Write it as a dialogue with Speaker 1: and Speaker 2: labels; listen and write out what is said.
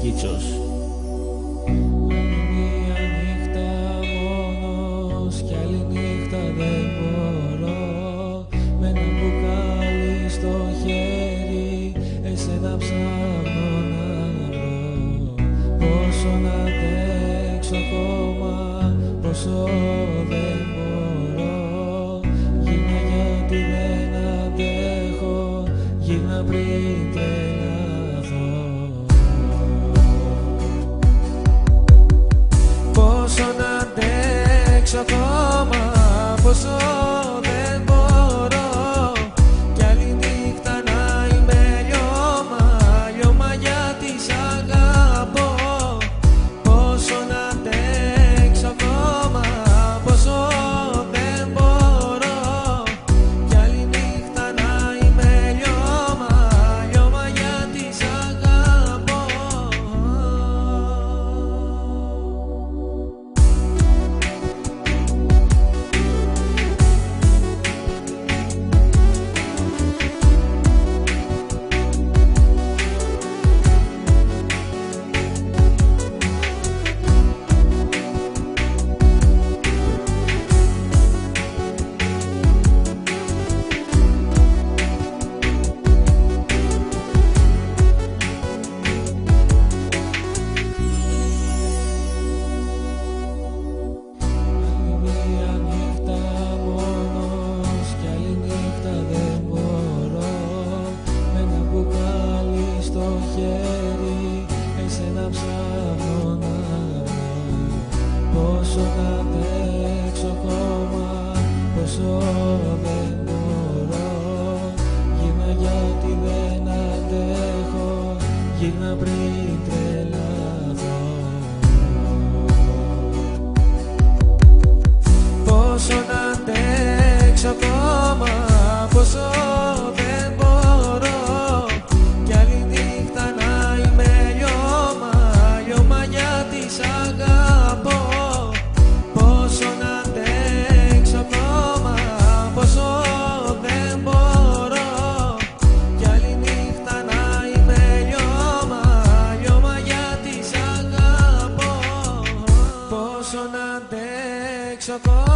Speaker 1: Κίτσος.
Speaker 2: Μια νύχτα μόνος κι άλλη νύχτα δεν μπορώ. Με ένα μπουκάλι στο χέρι εσένα ψάχνω να βρω. Πόσο να αντέξω ακόμα, πόσο δεν μπορώ. Γύρνα γιατί δεν αντέχω, γύρνα πριν τρελαθώ. Πόσο να αντέξω ακόμα, πόσο δεν μπορώ. Κι άλλη νύχτα να είμαι λιώμα, λιώμα γιατί σ' αγαπώ. Πόσο να αντέξω ακόμα, πόσο δεν μπορώ. Κι άλλη νύχτα να είμαι λιώμα, λιώμα γιατί σ' αγαπώ. Μια νύχτα μόνος κι άλλη νύχτα δεν μπορώ. Με ένα μπουκάλι στο χέρι εσένα ψάχνω να βρω. Πόσο να αντέξω ακόμα, πόσο δεν μπορώ. Γύρνα γιατί δεν αντέχω, γύρνα πριν τρελαθώ. Πόσο να αντέξω ακόμα, πόσο δεν μπορώ. Κι άλλη νύχτα να είμαι λιώμα, λιώμα γιατί σ' αγαπώ. Πόσο να αντέξω ακόμα, πόσο δεν μπορώ. Κι άλλη νύχτα να είμαι λιώμα, λιώμα γιατί σ' αγαπώ. Πόσο να αντέξω ακόμα.